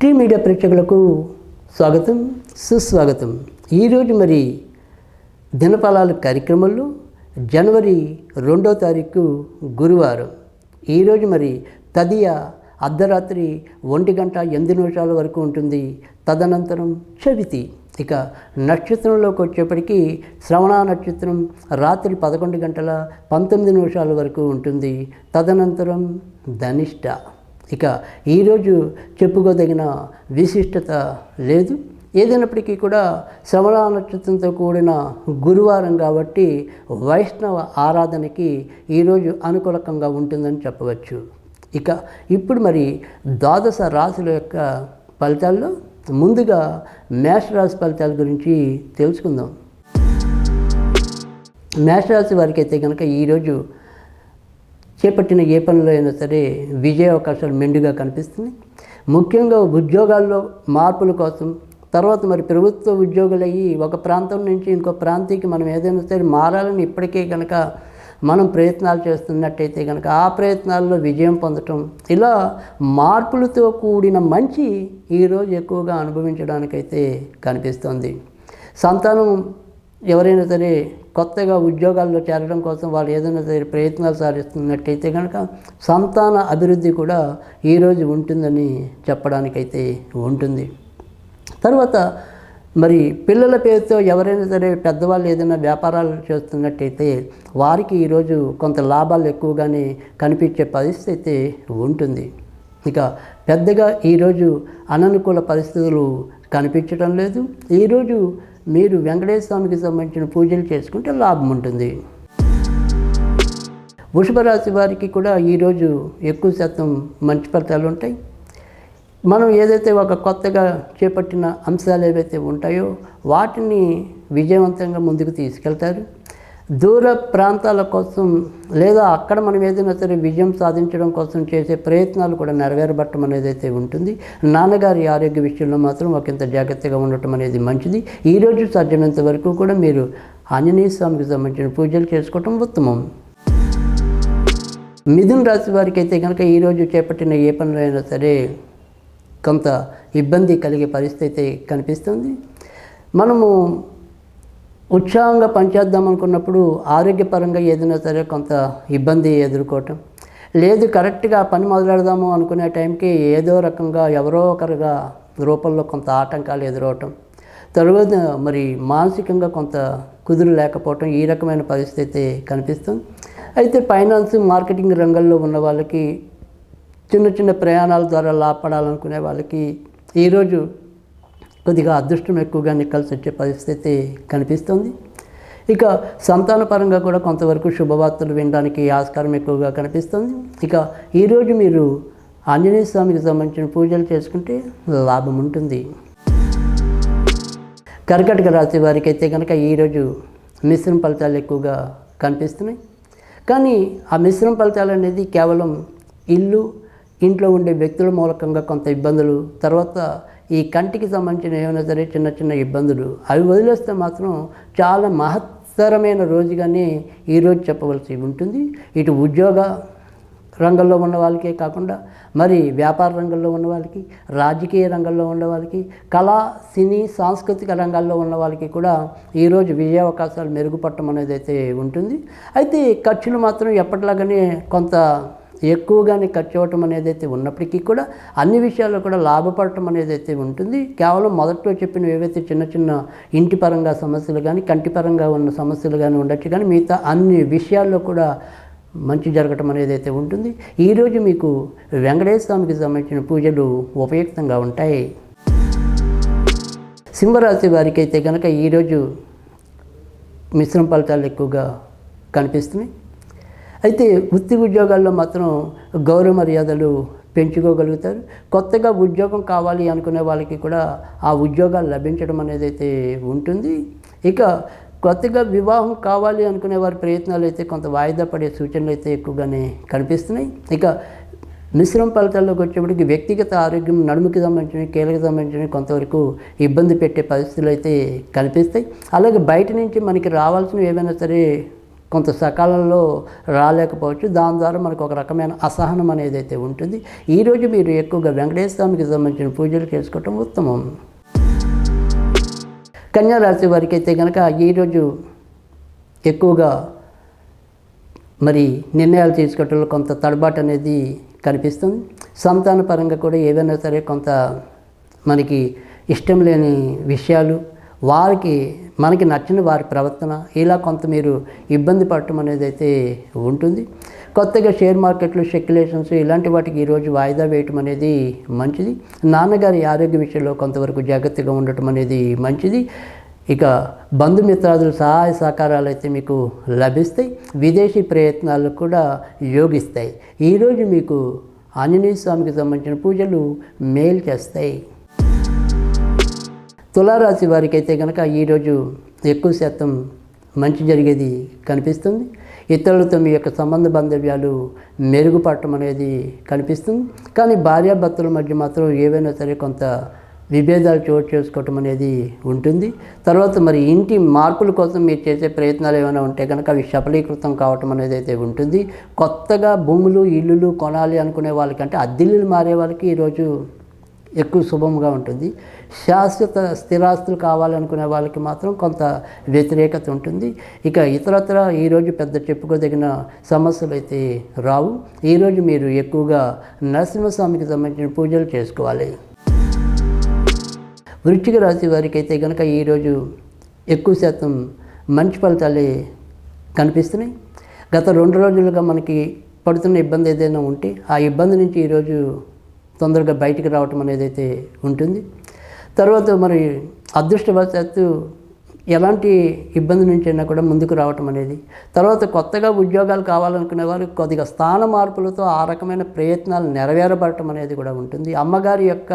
Tea media ప్రేక్షకులకు స్వాగతం, సుస్వాగతం. ఈరోజు మరి దినఫలాలు కార్యక్రమంలో జనవరి 2వ తారీఖు గురువారం. ఈరోజు మరి తదియ అర్ధరాత్రి 1:08 వరకు ఉంటుంది. తదనంతరం చవితి. ఇక నక్షత్రంలోకి వచ్చేప్పటికీ శ్రవణ నక్షత్రం రాత్రి 11:19 వరకు ఉంటుంది. తదనంతరం ధనిష్ట. ఇక ఈరోజు చెప్పుకోదగిన విశిష్టత లేదు. ఏదైనప్పటికీ కూడా శ్రవణ నక్షత్రంతో కూడిన గురువారం కాబట్టి వైష్ణవ ఆరాధనకి ఈరోజు అనుకూలకంగా ఉంటుందని చెప్పవచ్చు. ఇక ఇప్పుడు మరి ద్వాదశ రాశుల యొక్క ఫలితాల్లో ముందుగా మేషరాశి ఫలితాల గురించి తెలుసుకుందాం. మేషరాశి వారికి అయితే కనుక ఈరోజు చేపట్టిన ఏ పనిలో అయినా సరే విజయ అవకాశాలు మెండుగా కనిపిస్తుంది. ముఖ్యంగా ఉద్యోగాల్లో మార్పుల కోసం, తర్వాత మరి ప్రభుత్వ ఉద్యోగులు అయ్యి ఒక ప్రాంతం నుంచి ఇంకో ప్రాంతానికి మనం ఏదైనా సరే మారాలని ఇప్పటికే కనుక మనం ప్రయత్నాలు చేస్తున్నట్టయితే కనుక ఆ ప్రయత్నాల్లో విజయం పొందటం, ఇలా మార్పులతో కూడిన మంచి ఈరోజు ఎక్కువగా అనుభవించడానికైతే కనిపిస్తుంది. సంతానం ఎవరైనా సరే కొత్తగా ఉద్యోగాల్లో చేరడం కోసం వాళ్ళు ఏదైనా సరే ప్రయత్నాలు సాధిస్తున్నట్టయితే కనుక సంతాన అభివృద్ధి కూడా ఈరోజు ఉంటుందని చెప్పడానికైతే ఉంటుంది. తర్వాత మరి పిల్లల పేరుతో ఎవరైనా సరే పెద్దవాళ్ళు ఏదైనా వ్యాపారాలు చేస్తున్నట్టయితే వారికి ఈరోజు కొంత లాభాలు ఎక్కువగానే కనిపించే పరిస్థితి ఉంటుంది. ఇక పెద్దగా ఈరోజు అననుకూల పరిస్థితులు కనిపించడం లేదు. ఈరోజు మీరు వెంకటేశ్వర స్వామికి సంబంధించిన పూజలు చేసుకుంటే లాభం ఉంటుంది. వృషభ రాశి వారికి కూడా ఈరోజు ఎక్కువ శాతం మంచి ఫలితాలు ఉంటాయి. మనం ఏదైతే ఒక కొత్తగా చేపట్టిన అంశాలు ఏవైతే ఉంటాయో వాటిని విజయవంతంగా ముందుకు తీసుకెళ్తారు. దూర ప్రాంతాల కోసం లేదా అక్కడ మనం ఏదైనా సరే విజయం సాధించడం కోసం చేసే ప్రయత్నాలు కూడా నెరవేరబట్టడం అనేది అయితే ఉంటుంది. నాన్నగారి ఆరోగ్య విషయంలో మాత్రం ఒకంత జాగ్రత్తగా ఉండటం అనేది మంచిది. ఈరోజు సాధ్యమైనంత వరకు కూడా మీరు ఆంజనేయ స్వామికి సంబంధించిన పూజలు చేసుకోవటం ఉత్తమం. మిథున రాశి వారికి అయితే కనుక ఈరోజు చేపట్టిన ఏ పనులు అయినా సరే కొంత ఇబ్బంది కలిగే పరిస్థితి కనిపిస్తుంది. మనము ఉత్సాహంగా పనిచేద్దాం అనుకున్నప్పుడు ఆరోగ్యపరంగా ఏదైనా సరే కొంత ఇబ్బంది ఎదుర్కోవటం, లేదు కరెక్ట్గా పని మొదలెడదాము అనుకునే టైంకి ఏదో రకంగా ఎవరో ఒకరుగా రూపంలో కొంత ఆటంకాలు ఎదురవటం, తర్వాత మరి మానసికంగా కొంత కుదురు లేకపోవటం, ఈ రకమైన పరిస్థితి కనిపిస్తుంది. అయితే ఫైనాన్స్ మార్కెటింగ్ రంగంలో ఉన్న వాళ్ళకి, చిన్న చిన్న ప్రయాణాల ద్వారా లాభపడాలనుకునే వాళ్ళకి ఈరోజు కొద్దిగా అదృష్టం ఎక్కువగానే కలిసి వచ్చే పరిస్థితి కనిపిస్తుంది. ఇక సంతానపరంగా కూడా కొంతవరకు శుభవార్తలు వినడానికి ఆస్కారం ఎక్కువగా కనిపిస్తుంది. ఇక ఈరోజు మీరు ఆంజనేయ స్వామికి సంబంధించిన పూజలు చేసుకుంటే లాభం ఉంటుంది. కర్కాటక రాశి వారికి అయితే కనుక ఈరోజు మిశ్రమ ఫలితాలు ఎక్కువగా కనిపిస్తున్నాయి. కానీ ఆ మిశ్రమ ఫలితాలు అనేది కేవలం ఇంట్లో ఉండే వ్యక్తుల మూలకంగా కొంత ఇబ్బందులు, తర్వాత ఈ కంటికి సంబంధించిన ఏమైనా సరే చిన్న చిన్న ఇబ్బందులు, అవి వదిలేస్తే మాత్రం చాలా మహత్తరమైన రోజుగానే ఈరోజు చెప్పవలసి ఉంటుంది. ఇటు ఉద్యోగ రంగంలో ఉన్న వాళ్ళకే కాకుండా మరి వ్యాపార రంగంలో ఉన్న వాళ్ళకి, రాజకీయ రంగంలో ఉన్న వాళ్ళకి, కళా సినీ సాంస్కృతిక రంగాల్లో ఉన్న వాళ్ళకి కూడా ఈరోజు విజయ అవకాశాలు మెరుగుపడటం అనేది అయితే ఉంటుంది. అయితే ఖర్చులు మాత్రం ఎప్పటిలాగానే కొంత ఎక్కువగానే ఖర్చు అవ్వటం అనేది అయితే ఉన్నప్పటికీ కూడా అన్ని విషయాల్లో కూడా లాభపడటం అనేది అయితే ఉంటుంది. కేవలం మొదట్లో చెప్పిన ఏవైతే చిన్న చిన్న ఇంటి పరంగా సమస్యలు కానీ, కంటి పరంగా ఉన్న సమస్యలు కానీ ఉండొచ్చు, కానీ మిగతా అన్ని విషయాల్లో కూడా మంచి జరగటం అనేది అయితే ఉంటుంది. ఈరోజు మీకు వెంకటేశ్వర స్వామికి సంబంధించిన పూజలు ఉపయుక్తంగా ఉంటాయి. సింహరాశి వారికి అయితే కనుక ఈరోజు మిశ్రమ ఫలితాలు ఎక్కువగా కనిపిస్తున్నాయి. అయితే వృత్తి ఉద్యోగాల్లో మాత్రం గౌరవ మర్యాదలు పెంచుకోగలుగుతారు. కొత్తగా ఉద్యోగం కావాలి అనుకునే వాళ్ళకి కూడా ఆ ఉద్యోగాలు లభించడం అనేది అయితే ఉంటుంది. ఇక కొత్తగా వివాహం కావాలి అనుకునే వారి ప్రయత్నాలు అయితే కొంత వాయిదా పడే సూచనలు అయితే ఎక్కువగానే కనిపిస్తున్నాయి. ఇక మిశ్రమ ఫలితాల్లోకి వచ్చేప్పటికి వ్యక్తిగత ఆరోగ్యం, నడుముకి సంబంధించిన, కీళ్ళకి సంబంధించిన కొంతవరకు ఇబ్బంది పెట్టే పరిస్థితులు అయితే కనిపిస్తాయి. అలాగే బయట నుంచి మనకి రావాల్సినవి ఏమైనా సరే కొంత సకాలంలో రాలేకపోవచ్చు. దాని ద్వారా మనకు ఒక రకమైన అసహనం అనేది అయితే ఉంటుంది. ఈరోజు మీరు ఎక్కువగా వెంకటేశ్వర స్వామికి సంబంధించిన పూజలు చేసుకోవటం ఉత్తమం. కన్యా రాశి వారికి అయితే కనుక ఈరోజు ఎక్కువగా మరి నిర్ణయాలు తీసుకోవటంలో కొంత తడబాటు అనేది కనిపిస్తుంది. సంతాన పరంగా కూడా ఏవైనా సరే కొంత మనకి ఇష్టం లేని విషయాలు, మనకి నచ్చిన వారి ప్రవర్తన, ఇలా కొంత మీరు ఇబ్బంది పడటం అనేది అయితే ఉంటుంది. కొత్తగా షేర్ మార్కెట్లు, స్పెక్యులేషన్స్ ఇలాంటి వాటికి ఈరోజు వాయిదా వేయటం అనేది మంచిది. నాన్నగారి ఆరోగ్య విషయంలో కొంతవరకు జాగ్రత్తగా ఉండటం అనేది మంచిది. ఇక బంధుమిత్రాదుల సహాయ సహకారాలు అయితే మీకు లభిస్తాయి. విదేశీ ప్రయత్నాలు కూడా యోగిస్తాయి. ఈరోజు మీకు ఆంజనేయ స్వామికి సంబంధించిన పూజలు మేలు చేస్తాయి. తులారాశి వారికి అయితే కనుక ఈరోజు ఎక్కువ శాతం మంచి జరిగేది కనిపిస్తుంది. ఇతరులతో మీ యొక్క సంబంధ బాంధవ్యాలు మెరుగుపడటం అనేది కనిపిస్తుంది. కానీ భార్యాభర్తల మధ్య మాత్రం ఏవైనా సరే కొంత విభేదాలు చోటు చేసుకోవటం అనేది ఉంటుంది. తర్వాత మరి ఇంటి మార్పుల కోసం మీరు చేసే ప్రయత్నాలు ఏమైనా ఉంటే కనుక అవి సఫలీకృతం కావటం అనేది అయితే ఉంటుంది. కొత్తగా భూములు, ఇల్లులు కొనాలి అనుకునే వాళ్ళకంటే అద్దెల్లులు మారే వాళ్ళకి ఈరోజు ఎక్కువ శుభంగా ఉంటుంది. శాశ్వత స్థిరాస్తులు కావాలనుకునే వాళ్ళకి మాత్రం కొంత వ్యతిరేకత ఉంటుంది. ఇక ఇతరత్ర ఈరోజు పెద్ద చెప్పుకోదగిన సమస్యలు అయితే రావు. ఈరోజు మీరు ఎక్కువగా నరసింహస్వామికి సంబంధించిన పూజలు చేసుకోవాలి. వృశ్చిక రాశి వారికి అయితే కనుక ఈరోజు ఎక్కువ శాతం మంచి ఫలితాలే కనిపిస్తున్నాయి. గత 2 రోజులుగా మనకి పడుతున్న ఇబ్బంది ఏదైనా ఉంటే ఆ ఇబ్బంది నుంచి ఈరోజు తొందరగా బయటికి రావటం అనేది అయితే ఉంటుంది. తర్వాత మరి అదృష్టవశాత్తు ఎలాంటి ఇబ్బంది నుంచి అయినా కూడా ముందుకు రావటం అనేది, తర్వాత కొత్తగా ఉద్యోగాలు కావాలనుకునే వారు కొద్దిగా స్థాన మార్పులతో ఆ రకమైన ప్రయత్నాలు నెరవేరబడటం అనేది కూడా ఉంటుంది. అమ్మగారి యొక్క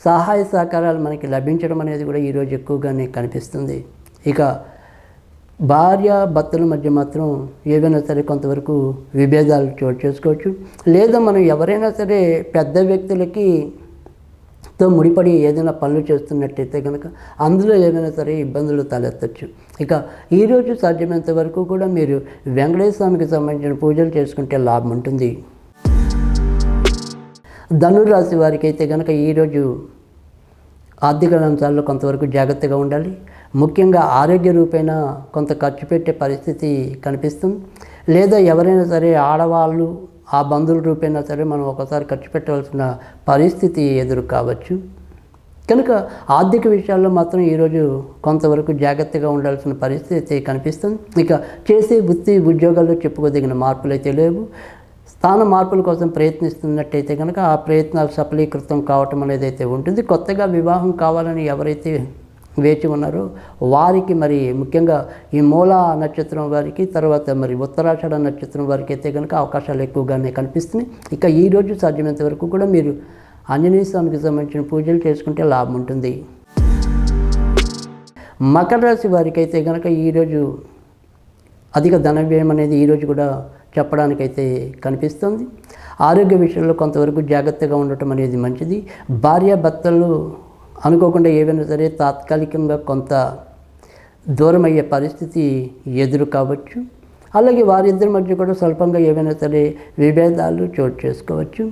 సహాయ సహకారాలు మనకి లభించడం అనేది కూడా ఈరోజు ఎక్కువగానే కనిపిస్తుంది. ఇక భార్య భర్తల మధ్య మాత్రం ఏవైనా సరే కొంతవరకు విభేదాలు చోటు చేసుకోవచ్చు. లేదా మనం ఎవరైనా సరే పెద్ద వ్యక్తులకి తో ముడిపడి ఏదైనా పనులు చేస్తున్నట్టయితే కనుక అందులో ఏమైనా సరే ఇబ్బందులు తలెత్తచ్చు. ఇక ఈరోజు సాధ్యమైనంత వరకు కూడా మీరు వెంకటేశ్వర స్వామికి సంబంధించిన పూజలు చేసుకుంటే లాభం ఉంటుంది. ధనురాశి వారికి అయితే కనుక ఈరోజు ఆర్థిక అంశాల్లో కొంతవరకు జాగ్రత్తగా ఉండాలి. ముఖ్యంగా ఆరోగ్య రూపేణ కొంత ఖర్చు పెట్టే పరిస్థితి కనిపిస్తుంది. లేదా ఎవరైనా సరే ఆడవాళ్ళు ఆ బంధువుల రూపేణా సరే మనం ఒకసారి ఖర్చు పెట్టవలసిన పరిస్థితి ఎదురు కావచ్చు. కనుక ఆర్థిక విషయాల్లో మాత్రం ఈరోజు కొంతవరకు జాగ్రత్తగా ఉండాల్సిన పరిస్థితి కనిపిస్తుంది. ఇక చేసే వృత్తి ఉద్యోగాల్లో చెప్పుకోదగిన మార్పులు అయితే లేవు. స్థాన మార్పుల కోసం ప్రయత్నిస్తున్నట్టయితే కనుక ఆ ప్రయత్నాలు సఫలీకృతం కావటం అనేది అయితే ఉంటుంది. కొత్తగా వివాహం కావాలని ఎవరైతే వేచి ఉన్నారో వారికి మరి ముఖ్యంగా ఈ మూల నక్షత్రం వారికి, తర్వాత మరి ఉత్తరాషాఢ నక్షత్రం వారికి అయితే కనుక అవకాశాలు ఎక్కువగానే కనిపిస్తున్నాయి. ఇక ఈరోజు సాధ్యమైనంత వరకు కూడా మీరు ఆంజనేయ స్వామికి సంబంధించిన పూజలు చేసుకుంటే లాభం ఉంటుంది. మకర రాశి వారికి అయితే కనుక ఈరోజు అధిక ధన వ్యయం అనేది ఈరోజు కూడా చెప్పడానికైతే కనిపిస్తుంది. ఆరోగ్య విషయంలో కొంతవరకు జాగ్రత్తగా ఉండటం అనేది మంచిది. భార్యాభర్తలు అనుకోకుండా ఏవైనా సరే తాత్కాలికంగా కొంత దూరం అయ్యే పరిస్థితి ఎదురు కావచ్చు. అలాగే వారిద్దరి మధ్య కూడా స్వల్పంగా ఏవైనా సరే విభేదాలు చోటు చేసుకోవచ్చు.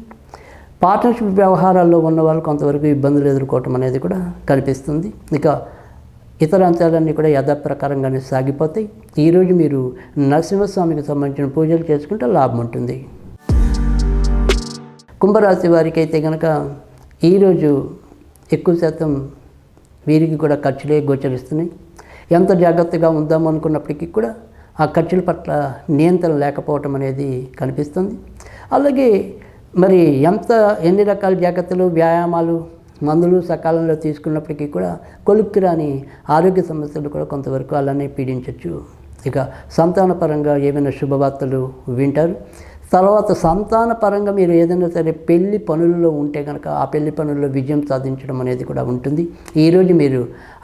పార్ట్నర్షిప్ వ్యవహారాల్లో ఉన్న వాళ్ళు కొంతవరకు ఇబ్బందులు ఎదుర్కోవటం అనేది కూడా కనిపిస్తుంది. ఇక ఇతర అంశాలన్నీ కూడా యథాప్రకారంగానే సాగిపోతాయి. ఈరోజు మీరు నరసింహస్వామికి సంబంధించిన పూజలు చేసుకుంటే లాభం ఉంటుంది. కుంభరాశి వారికి అయితే కనుక ఈరోజు ఎక్కువ శాతం వీరికి కూడా ఖర్చులే గోచరిస్తున్నాయి. ఎంత జాగ్రత్తగా ఉందాము అనుకున్నప్పటికీ కూడా ఆ ఖర్చుల పట్ల నియంత్రణ లేకపోవటం అనేది కనిపిస్తుంది. అలాగే మరి ఎన్ని రకాల జాగ్రత్తలు, వ్యాయామాలు, మందులు సకాలంలో తీసుకున్నప్పటికీ కూడా కొలుక్కి రాని ఆరోగ్య సమస్యలు కూడా కొంతవరకు అలానే పీడించవచ్చు. ఇక సంతాన పరంగా ఏమైనా శుభవార్తలు వింటారు. తర్వాత సంతాన పరంగా మీరు ఏదైనా సరే పెళ్లి పనుల్లో ఉంటే కనుక ఆ పెళ్లి పనుల్లో విజయం సాధించడం అనేది కూడా ఉంటుంది. ఈరోజు మీరు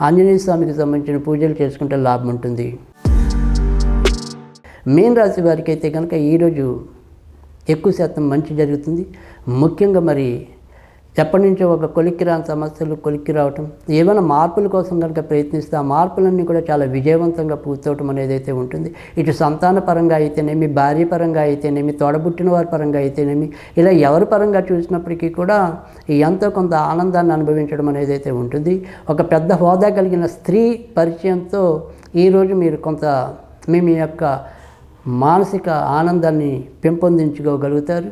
ఆంజనేయ స్వామికి సంబంధించిన పూజలు చేసుకుంటే లాభం ఉంటుంది. మీన రాశి వారికి అయితే కనుక ఈరోజు ఎక్కువ శాతం మంచి జరుగుతుంది. ముఖ్యంగా మరి ఎప్పటి నుంచో ఒక కొలిక్కి రాని సమస్యలు కొలిక్కి రావటం, ఏమైనా మార్పుల కోసం కనుక ప్రయత్నిస్తే ఆ మార్పులన్నీ కూడా చాలా విజయవంతంగా పూర్తవటం అనేది అయితే ఉంటుంది. ఇటు సంతాన పరంగా అయితేనేమి, భార్య పరంగా అయితేనేమి, తోడబుట్టిన వారి పరంగా అయితేనేమి, ఇలా ఎవరి పరంగా చూసినప్పటికీ కూడా ఎంతో కొంత ఆనందాన్ని అనుభవించడం అనేది అయితే ఉంటుంది. ఒక పెద్ద హోదా కలిగిన స్త్రీ పరిచయంతో ఈరోజు మీరు కొంత మీ యొక్క మానసిక ఆనందాన్ని పెంపొందించుకోగలుగుతారు.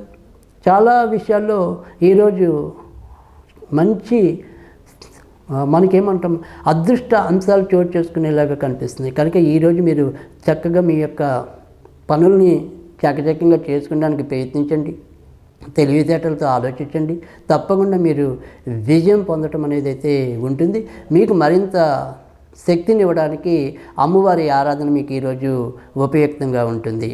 చాలా విషయాల్లో ఈరోజు మంచి మనకేమంటాం అదృష్ట అంశాలు చోటు చేసుకునేలాగా కనిపిస్తుంది. కనుక ఈరోజు మీరు చక్కగా మీ యొక్క పనుల్ని చకచక్యంగా చేసుకోవడానికి ప్రయత్నించండి, తెలివితేటలతో ఆలోచించండి. తప్పకుండా మీరు విజయం పొందటం అనేది అయితే ఉంటుంది. మీకు మరింత శక్తిని ఇవ్వడానికి అమ్మవారి ఆరాధన మీకు ఈరోజు ఉపయుక్తంగా ఉంటుంది.